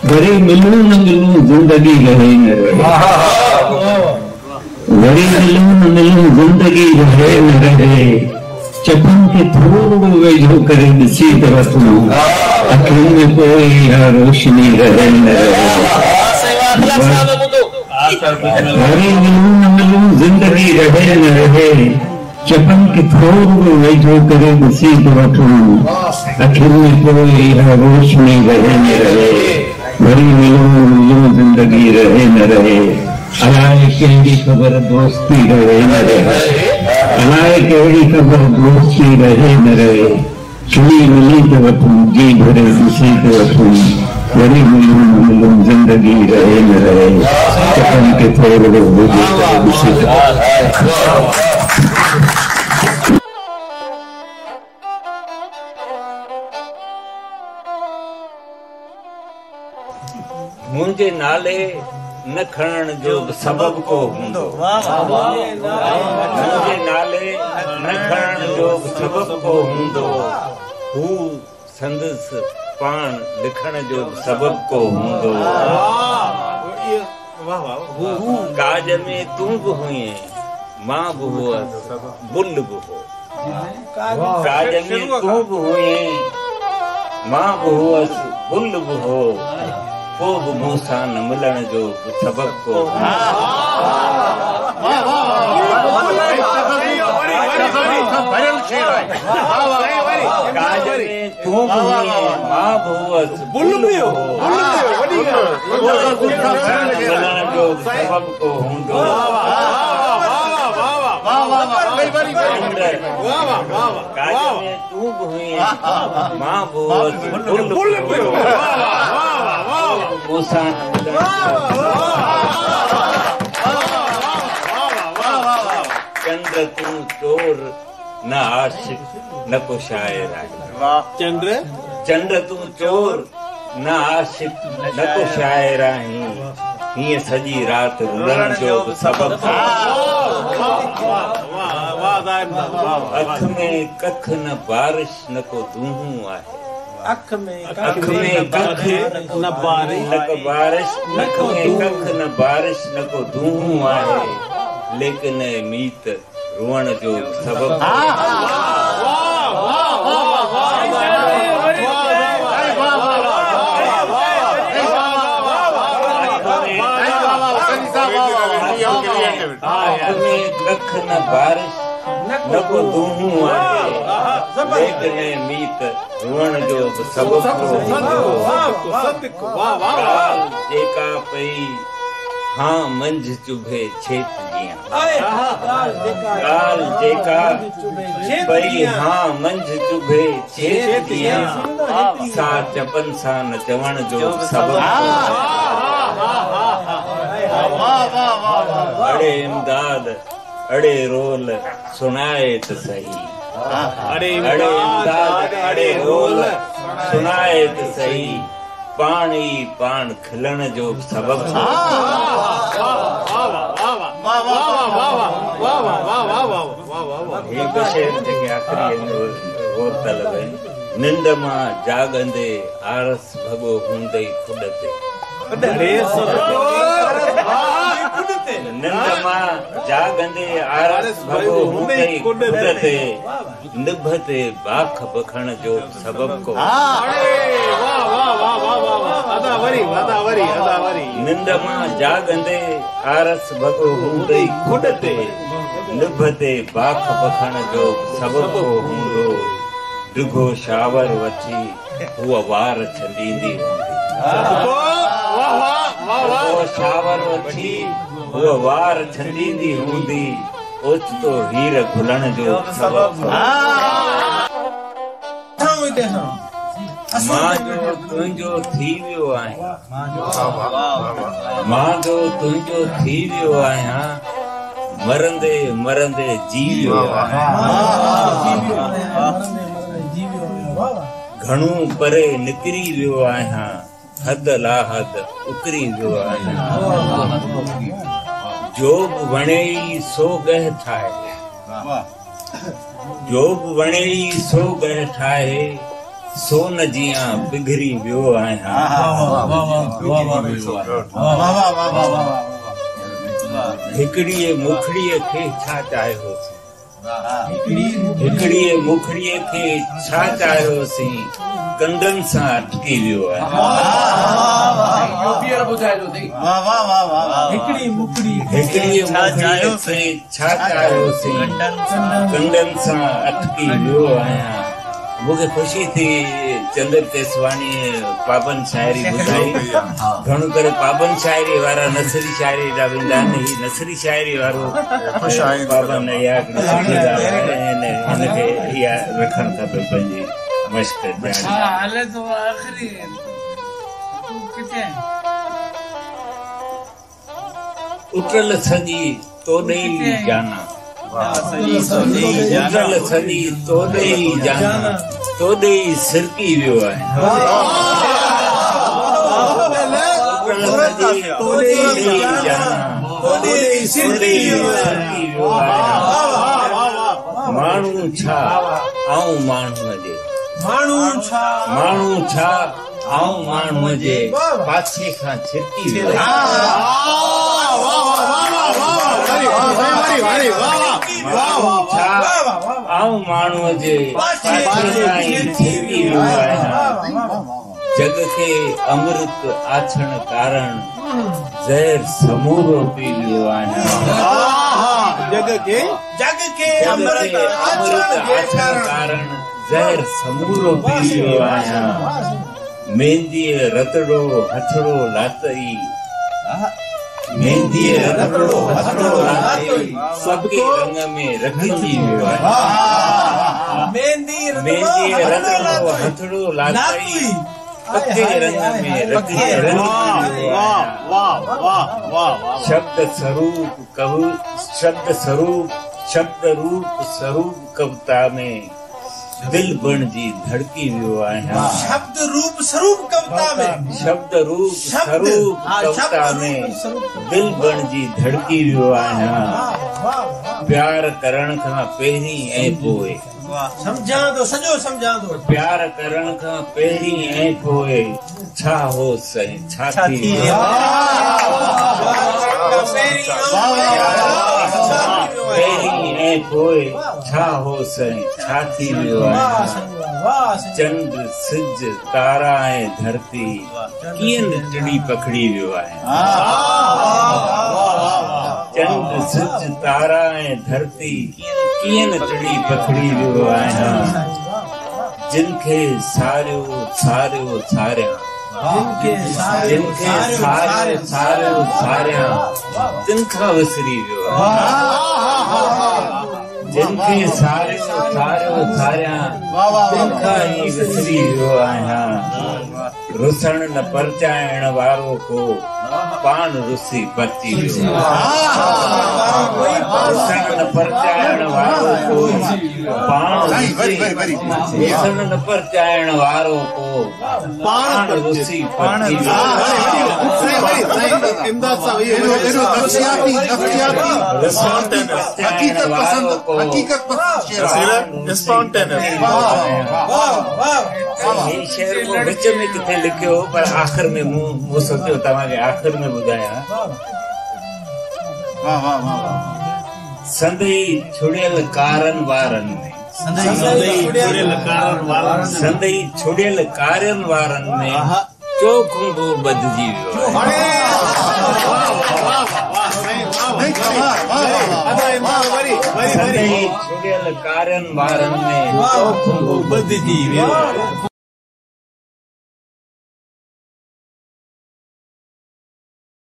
वरी मिलूं न मिलूं जिंदगी रहे न रहे, वरी मिलूं न मिलूं जिंदगी रहे न रहे, चपन खे थोरो वेझो करे ॾिसी त वठूं, अखियुनि में कोई रोशनी रहे न रहे। वरी मिलूं न मिलूं जिंदगी रहे न रहे, चपन खे थोरो वेझो करे ॾिसी त वठूं, अखियुनि में कोई रोशनी रहे न रहे। वरी मिलूं न मिलूं जिंदगी रहे न रहे, अलाए कहिड़ी ख़बर दोस्ती रहे न रहे, अलाए कहिड़ी ख़बर दोस्ती रहे न रहे। खिली मिली त वठूं, जी भरे ॾिसी त वठूं, वरी मिलूं न मिलूं जिंदगी रहे न रहे, चपन खे थोरो वेझो करे ॾिसी त वठूं। मुंहिंजे नाले न खणण जो सबब को हूंदो, मुंहिंजे नाले न खणण जो सबब को हूंदो, हू संदसि पाण लिखण जो सबब को हूंदो। काज में तूं बि हुईं, मां बि हुअसि, बुल बि हो। काज में तूं बि हुईं, मां बि हुअसि, बुल बि हो, पोइ बि मूंसां न मिलण जो सबब को। काज में तूं बि हुईं, मां बि हुअसि, बुल बि हो, मिलण जो सबब को हूंदो। काज में तूं बि हुईं, मां बि हुअसि, बुल बि हो, चंद्र तू चोर न आशिक न को शायर आहे। चंद्र तू चोर न आशिक न को शायर आहीं, हीअं सॼी राति रुलण जो सबब। अख में कख न बारिश न को दूहूं आहे, अख में कख न बारिश, नख में कख न बारिश न को दूहूं आहे, लेकिन मीत रुअण जो सबब। कख न बारिश न को दूहूं आहे, लेकिन मीत रुअण जो सबब जेका पई हाँ मंझ चुभे छेत जियां, ॻाल्हि जेका पई हाँ मंझ चुभे छेत जियां, सा चपन सां न चवण जो सबब। अड़े इमदाद अड़े रोल सुनाए त सही, अड़े इमदाद अड़े रोल सुनाए त सही, पाण ई पाण खिलण जो सबब। हे बशेर जेके आख़िरी गौर तलब आहिनि। निंड मां जागंदे आरस भॻो हूंदई खुॾ ते, निंड मां जागंदे आरस भॻो हूंदई खुॾ ते, निभ ते बाख बखण जो सबब को। निंड मां जागंदे आरस भॻो हूंदई खुॾ ते, निभ ते बाख बखण जो सबब को हूंदो। डिघो शावर वठी हूअ वार छॾींदी हूंदी, शावर वठी हूअ वार छॾींदी हूंदी, ओचितो हीर घुलण जो सबब। मां जो तुंहिंजो थी वियो आहियां, मां जो तुंहिंजो थी वियो आहियां, मरंदे मरंदे जी वियो आहियां, घणो परे निकिरी वियो आहियां, हद ला हद उतरी वियो आहियां। जो बि वणे सो गह ठाहे, जो बि वणे सो गह ठाहे, सोन जियां बिगड़ी वियो आहियां। हिकड़ीअ मुखड़ीअ खे छा चाहियोसीं, हिकड़ीअ मुखड़ीअ खे छा चाहियोसीं, कंडनि सां अटकी वियो आहे। हिकड़ीअ मुखड़ीअ खे छा चाहियोसीं, कंडनि सां अटकी वियो आहियां। मूंखे ख़ुशी थी चंद्र केसवानी पाबंद शाइरी ॿुधाई। घणो करे पाबंद शाइरी वारा नसरी शाइरी ॾा वेंदा आहिनि। ही नसरी शाइरी वारो पाबंद हिनखे इहा रखणु खपे पंहिंजी मश्क उटल सॼी तोॾे ई जाना, उटल सॼी तोॾे ई जाना, तोॾे ई सिरकी वियो आहे। माण्हू छा आऊं माण्हूअ जे, माण्हू छा आऊं माण्हूअ जे पाछे खां छिरकी वियो आहे। आऊं माण्हूअ जे पाछे खां छिरकी वियो आहियां। जग खे अमृत आछण कारण ज़हर समूरो पी वियो आहियां। जग खे अमृत आछण कारण ज़हर समूरो पी वियो आहियां। मेहंदीअ रतड़ो हथड़ो लातई, मेहंदीअ रतड़ो हथड़ो लातई, सबके रंग में रखिजी वियो आहे। मेहंदीअ रतड़ो हथड़ो लातई, सबके रंग में रखिजी वियो आहे। शब्द स्वरूप कविता में दिल बणजी धड़की वियो आहियां। शब्द रूप स्वरूप कविता में दिल बणजी धड़की वियो आहियां। प्यार करण खां पहिरीं ऐं पोइ, प्यार करण खां पहिरीं ऐं पोइ छा हो सही छा थी वियो, पहिरीं ऐं पोइ छा हो सही छा थी वियो आहे। चंड सिज तारा ऐं धरती कीअं टिड़ी पखड़ी वियो आहे। चंड सिज तारा ऐं धरती कीअं टिड़ी पखड़ी वियो आहियां। जिन खे सारियो सारियो सारियां, जिन खे सारियो सारियो सारियां, तिन खां विसरी वियो आहे। जिन खे सारियो सारियो सारियां, तिन खां ई विसरी वियो आहियां। रुसण न परचाइण वारो को पाण रुसी परची वियो। रुसण न परचाइण वारो को पाण रुसण न परचाइण वारो को पाण रुसी परची वियो। शेर को विच में किथे लिखियो पर आख़िर में मूं सोचियो तव्हांखे आख़िर में ॿुधायां। संदई छुड़ियल कारनि वारनि में, संदई छुड़ियल कारनि वारनि में चोखुंबो बदिजी वियो। छुड़ियल कारनि वारनि में चोखुंबो बदिजी वियो।